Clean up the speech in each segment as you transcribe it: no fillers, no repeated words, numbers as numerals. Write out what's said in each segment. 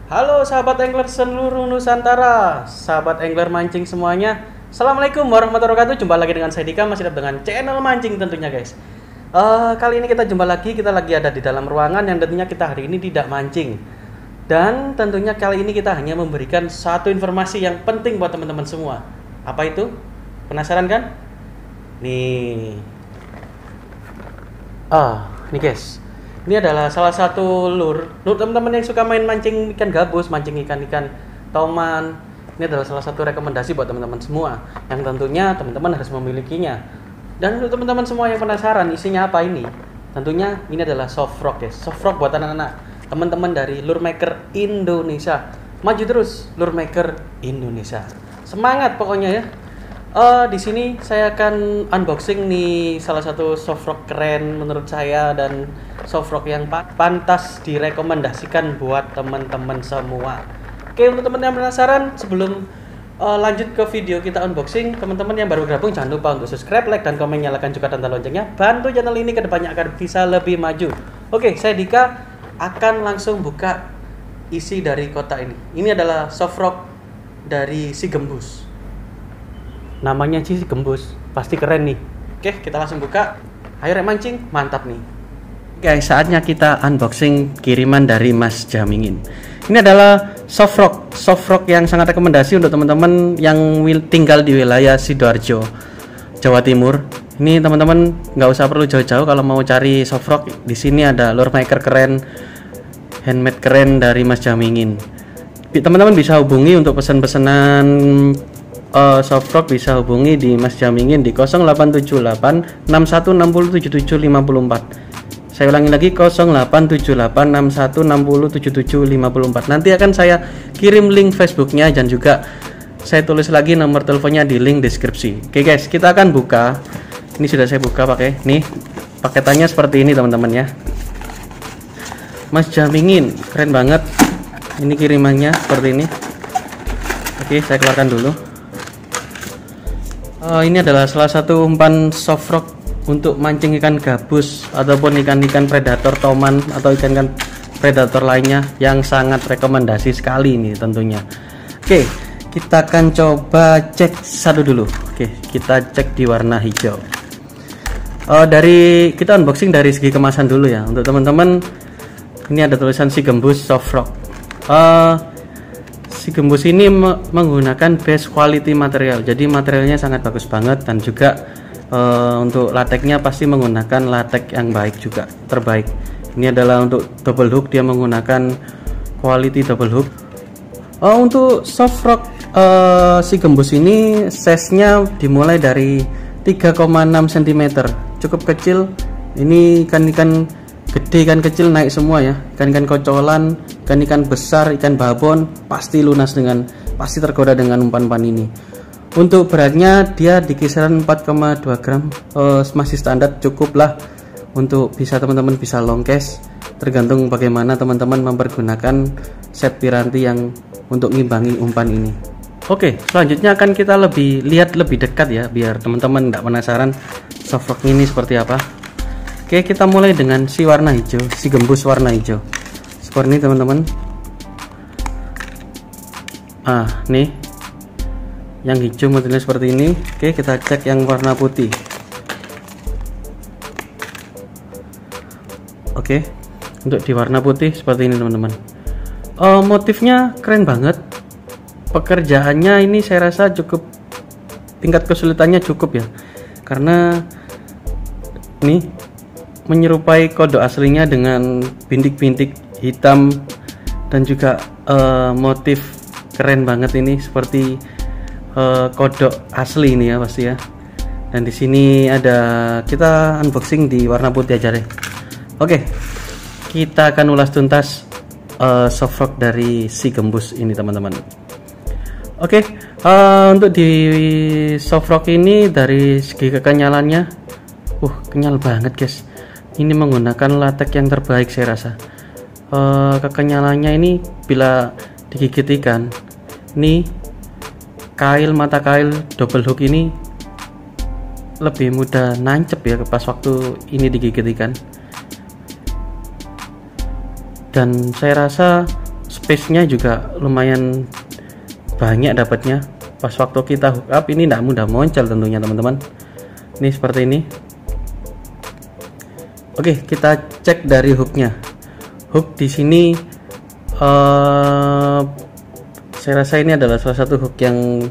Halo sahabat angler seluruh Nusantara, sahabat angler mancing semuanya. Assalamualaikum warahmatullahi wabarakatuh. Jumpa lagi dengan saya Dika, masih dengan channel mancing tentunya guys. Kali ini kita jumpa lagi, kita lagi ada di dalam ruangan yang tentunya kita hari ini tidak mancing. Dan tentunya kali ini kita hanya memberikan satu informasi yang penting buat teman-teman semua. Apa itu? Penasaran kan? Nih. Nih guys. Ini adalah salah satu lure teman-teman yang suka main mancing ikan gabus, mancing ikan-ikan toman. Ini adalah salah satu rekomendasi buat teman-teman semua yang tentunya teman-teman harus memilikinya. Dan untuk teman-teman semua yang penasaran isinya apa ini, tentunya ini adalah soft rock guys. Soft rock buat anak-anak, teman-teman dari Lure Maker Indonesia. Maju terus Lure Maker Indonesia. Semangat pokoknya ya. Di sini saya akan unboxing nih salah satu soft rock keren menurut saya dan soft rock yang pantas direkomendasikan buat teman-teman semua. Oke, untuk teman-teman yang penasaran, sebelum lanjut ke video kita unboxing, teman-teman yang baru gabung jangan lupa untuk subscribe, like, dan komen, nyalakan juga tanda loncengnya. Bantu channel ini kedepannya agar bisa lebih maju. Oke, saya Dika akan langsung buka isi dari kotak ini. Ini adalah soft rock dari Si Gembus. Namanya Si Gembus, pasti keren nih. Oke, kita langsung buka. Ayo rek mancing, mantap nih. Guys, saatnya kita unboxing kiriman dari Mas Jamingin. Ini adalah soft rock yang sangat rekomendasi untuk teman-teman yang tinggal di wilayah Sidoarjo, Jawa Timur. Ini teman-teman nggak usah perlu jauh-jauh kalau mau cari soft rock. Di sini ada lure maker keren, handmade keren dari Mas Jamingin. Teman-teman bisa hubungi untuk pesan-pesanan soft rock, bisa hubungi di Mas Jamingin di 0878 61607754. Saya ulangi lagi 0878 61607754. Nanti akan saya kirim link Facebooknya dan juga saya tulis lagi nomor teleponnya di link deskripsi. Oke guys, kita akan buka. Ini sudah saya buka pakai nih. Paketannya seperti ini teman-teman ya. Mas Jamingin, keren banget. Ini kirimannya seperti ini. Oke, saya keluarkan dulu. Ini adalah salah satu umpan soft rock untuk mancing ikan gabus ataupun ikan-ikan predator toman atau ikan-ikan predator lainnya yang sangat rekomendasi sekali ini tentunya. Oke, kita akan coba cek satu dulu. Oke, kita cek di warna hijau. Kita unboxing dari segi kemasan dulu ya. Untuk teman-teman, ini ada tulisan Si Gembus soft rock. Si Gembus ini menggunakan best quality material, jadi materialnya sangat bagus banget dan juga untuk lateknya pasti menggunakan latek yang baik juga, terbaik. Ini adalah untuk double hook, dia menggunakan quality double hook. Untuk soft rock Si Gembus ini size-nya dimulai dari 3,6 cm, cukup kecil. Ini ikan-ikan gede, ikan kecil naik semua ya, ikan-ikan kocolan, ikan-ikan besar, ikan babon pasti pasti tergoda dengan umpan-umpan ini. Untuk beratnya dia di kisaran 4,2 gram, masih standar, cukup lah untuk teman-teman bisa long cast, tergantung bagaimana teman-teman mempergunakan set piranti yang untuk ngimbangi umpan ini. Oke, selanjutnya akan kita lihat lebih dekat ya, biar teman-teman tidak penasaran soft rock ini seperti apa. Oke, kita mulai dengan si warna hijau, Si Gembus warna hijau. Seperti ini teman-teman. Nih. Yang hijau modelnya seperti ini. Oke, kita cek yang warna putih. Oke, untuk di warna putih seperti ini teman-teman. Motifnya keren banget. Pekerjaannya ini saya rasa cukup, tingkat kesulitannya cukup ya. Karena nih menyerupai kodok aslinya dengan bintik-bintik hitam dan juga motif keren banget ini seperti kodok asli ini ya pasti ya. Dan di sini kita unboxing di warna putih aja deh. Oke, kita akan ulas tuntas soft rock dari Si Gembus ini teman-teman. Oke, untuk di soft rock ini dari segi kekenyalannya, kenyal banget guys. Ini menggunakan latek yang terbaik saya rasa. Kekenyalannya ini bila digigit ikan, nih mata kail double hook ini lebih mudah nancep ya pas waktu ini digigit ikan. Dan saya rasa space-nya juga lumayan banyak dapatnya. Pas waktu kita hook up ini tidak mudah muncul tentunya teman-teman. Ini seperti ini. Oke, kita cek dari hooknya. Hook di sini saya rasa ini adalah salah satu hook yang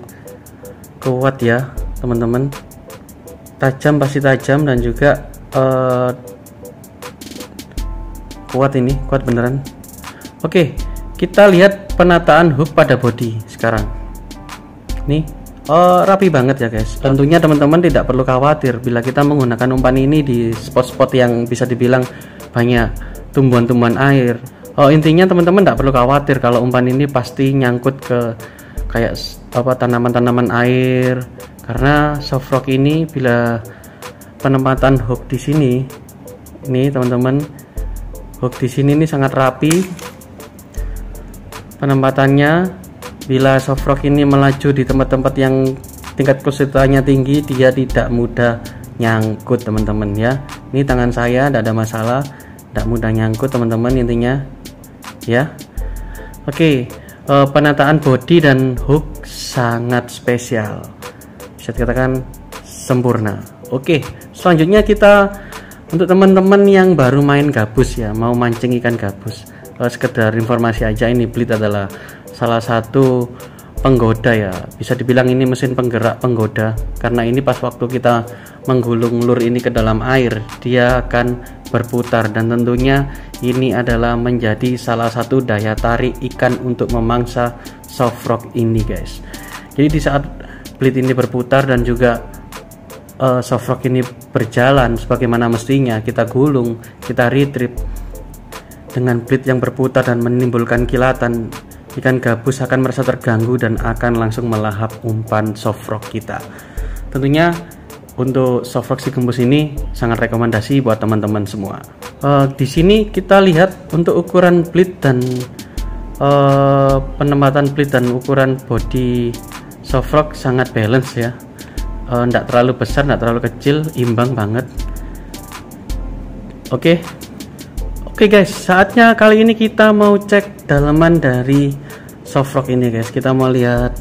kuat ya teman-teman. Tajam, pasti tajam, dan juga kuat, ini kuat beneran. Oke, kita lihat penataan hook pada body sekarang. Nih, rapi banget ya guys. Tentunya teman-teman tidak perlu khawatir bila kita menggunakan umpan ini di spot-spot yang bisa dibilang banyak tumbuhan-tumbuhan air. Intinya teman-teman tidak perlu khawatir kalau umpan ini pasti nyangkut ke kayak tanaman-tanaman air, karena soft rock ini bila penempatan hook di sini, ini teman-teman, hook di sini ini sangat rapi penempatannya. Bila soft rock ini melaju di tempat-tempat yang tingkat kesulitannya tinggi, dia tidak mudah nyangkut teman-teman ya. Ini tangan saya tidak ada masalah, tidak mudah nyangkut teman-teman intinya ya. Oke, penataan body dan hook sangat spesial, bisa dikatakan sempurna. Oke, selanjutnya kita untuk teman-teman yang baru main gabus ya, mau mancing ikan gabus, sekedar informasi aja, ini Blade adalah salah satu penggoda ya, bisa dibilang ini mesin penggerak penggoda, karena ini pas waktu kita menggulung lur ini ke dalam air, dia akan berputar, dan tentunya ini adalah menjadi salah satu daya tarik ikan untuk memangsa soft rock ini guys. Jadi di saat Blade ini berputar dan juga soft rock ini berjalan sebagaimana mestinya, kita gulung, kita retrieve dengan Blade yang berputar dan menimbulkan kilatan, ikan gabus akan merasa terganggu dan akan langsung melahap umpan soft rock kita. Tentunya untuk soft rock si gembus ini sangat rekomendasi buat teman-teman semua. Di sini kita lihat untuk ukuran Blade dan penempatan Blade dan ukuran body soft rock sangat balance ya. Tidak terlalu besar, tidak terlalu kecil, imbang banget. Oke guys, saatnya kali ini kita mau cek dalaman dari soft rock ini guys. Kita mau lihat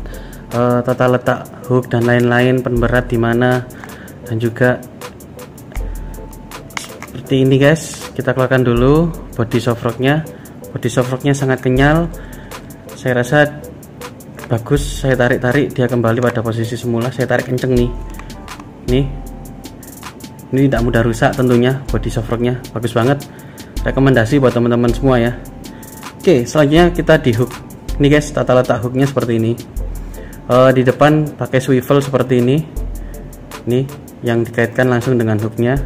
tata letak hook dan lain-lain, pemberat di mana, dan juga seperti ini guys. Kita keluarkan dulu body soft rocknya. Body soft rocknya sangat kenyal, saya rasa bagus. Saya tarik-tarik, dia kembali pada posisi semula. Saya tarik kenceng nih. Ini tidak mudah rusak tentunya. Body soft rocknya bagus banget, rekomendasi buat teman-teman semua ya. Oke, selanjutnya kita di hook. Ini guys, tata letak hooknya seperti ini. Di depan pakai swivel seperti ini. Ini yang dikaitkan langsung dengan hooknya.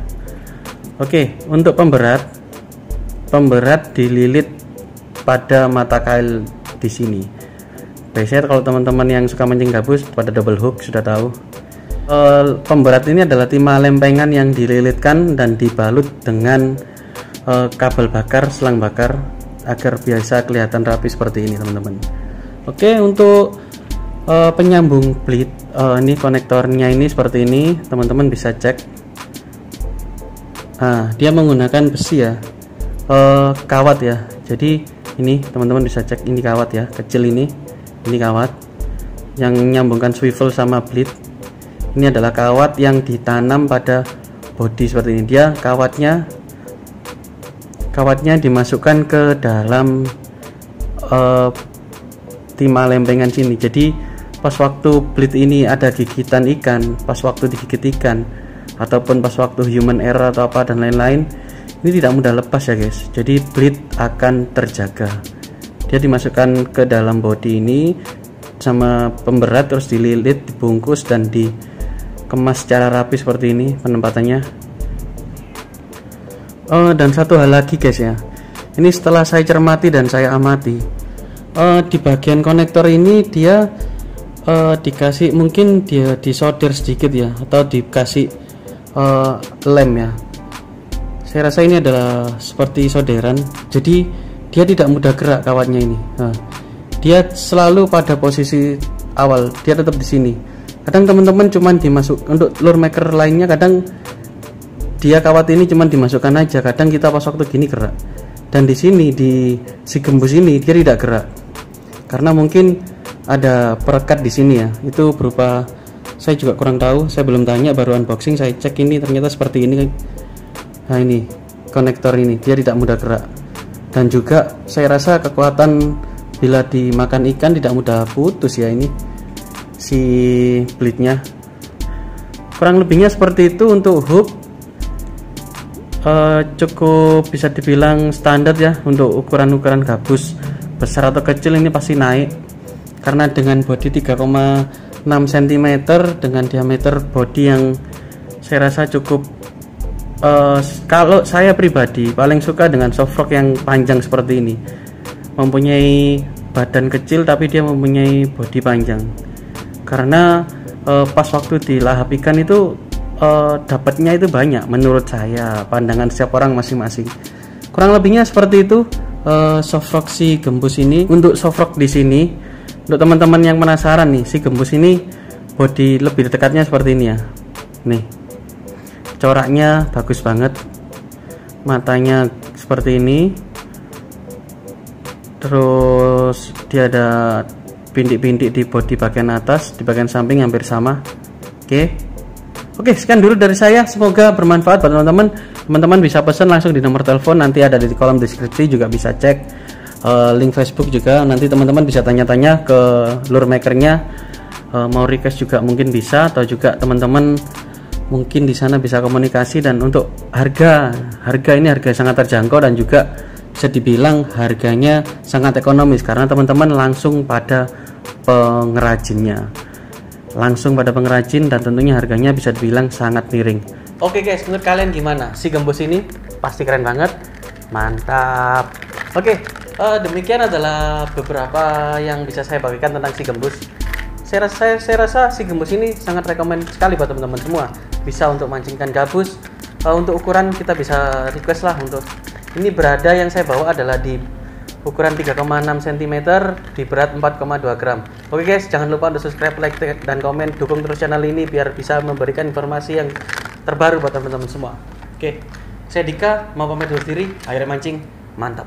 Oke, untuk pemberat dililit pada mata kail di sini. Biasanya kalau teman-teman yang suka mancing gabus pada double hook sudah tahu. Pemberat ini adalah timah lempengan yang dililitkan dan dibalut dengan kabel bakar, selang bakar, agar biasa kelihatan rapi seperti ini teman-teman. Oke, untuk penyambung Blade, ini konektornya ini seperti ini, teman-teman bisa cek. Dia menggunakan besi ya, kawat ya. Jadi ini teman-teman bisa cek, ini kawat ya, kecil ini kawat yang menyambungkan swivel sama Blade. Ini adalah kawat yang ditanam pada body seperti ini. Dia kawatnya dimasukkan ke dalam timah lempengan sini. Jadi pas waktu Blade ini ada gigitan ikan, pas waktu digigit ikan, ataupun pas waktu human error atau apa dan lain-lain, ini tidak mudah lepas ya guys. Jadi Blade akan terjaga. Dia dimasukkan ke dalam body ini sama pemberat, terus dililit, dibungkus, dan dikemas secara rapi seperti ini penempatannya. Dan satu hal lagi guys ya, ini setelah saya cermati dan saya amati, di bagian konektor ini dia dikasih, mungkin dia disolder sedikit ya, atau dikasih lem ya. Saya rasa ini adalah seperti solderan, jadi dia tidak mudah gerak kawatnya ini. Dia selalu pada posisi awal, dia tetap di sini. Kadang teman-teman cuman dimasuk untuk lure maker lainnya, kadang dia kawat ini cuman dimasukkan aja, kadang kita pas waktu gini gerak. Dan di sini di si gembus ini dia tidak gerak. Karena mungkin ada perekat di sini ya. Itu berupa, saya juga kurang tahu, saya belum tanya, baru unboxing, saya cek ini ternyata seperti ini. Nah, ini konektor ini dia tidak mudah gerak. Dan juga saya rasa kekuatan bila dimakan ikan tidak mudah putus ya ini si blade-nya. Kurang lebihnya seperti itu. Untuk hook cukup bisa dibilang standar ya. Untuk ukuran-ukuran gabus besar atau kecil ini pasti naik, karena dengan bodi 3,6 cm dengan diameter bodi yang saya rasa cukup. Kalau saya pribadi paling suka dengan soft rock yang panjang seperti ini, mempunyai badan kecil tapi dia mempunyai bodi panjang. Karena pas waktu dilahap ikan itu dapatnya itu banyak, menurut saya, pandangan setiap orang masing-masing. Kurang lebihnya seperti itu soft rock si gembus ini. Untuk soft rock di sini, untuk teman-teman yang penasaran nih, si gembus ini bodi lebih dekatnya seperti ini ya. Nih, coraknya bagus banget, matanya seperti ini, terus dia ada bintik-bintik di bodi bagian atas, di bagian samping hampir sama. Oke, sekian dulu dari saya, semoga bermanfaat buat teman-teman. Teman-teman bisa pesan langsung di nomor telepon, nanti ada di kolom deskripsi, juga bisa cek link Facebook juga. Nanti teman-teman bisa tanya-tanya ke lure makernya, mau request juga mungkin bisa, atau juga teman-teman mungkin di sana bisa komunikasi. Dan untuk harga ini harga sangat terjangkau, dan juga bisa dibilang harganya sangat ekonomis, karena teman-teman langsung pada pengrajinnya, dan tentunya harganya bisa dibilang sangat miring. Oke guys, menurut kalian gimana? Si gembus ini pasti keren banget, mantap. Oke, demikian adalah beberapa yang bisa saya bagikan tentang si gembus. Saya rasa si gembus ini sangat rekomend sekali buat teman-teman semua. Bisa untuk mancingkan gabus. Untuk ukuran kita bisa request lah. Untuk ini berada yang saya bawa adalah di ukuran 3,6 cm di berat 4,2 gram. Oke guys, jangan lupa untuk subscribe, like, dan komen. Dukung terus channel ini biar bisa memberikan informasi yang terbaru buat teman-teman semua. Oke, saya Dika mau pamit undur diri. Akhirnya mancing, mantap.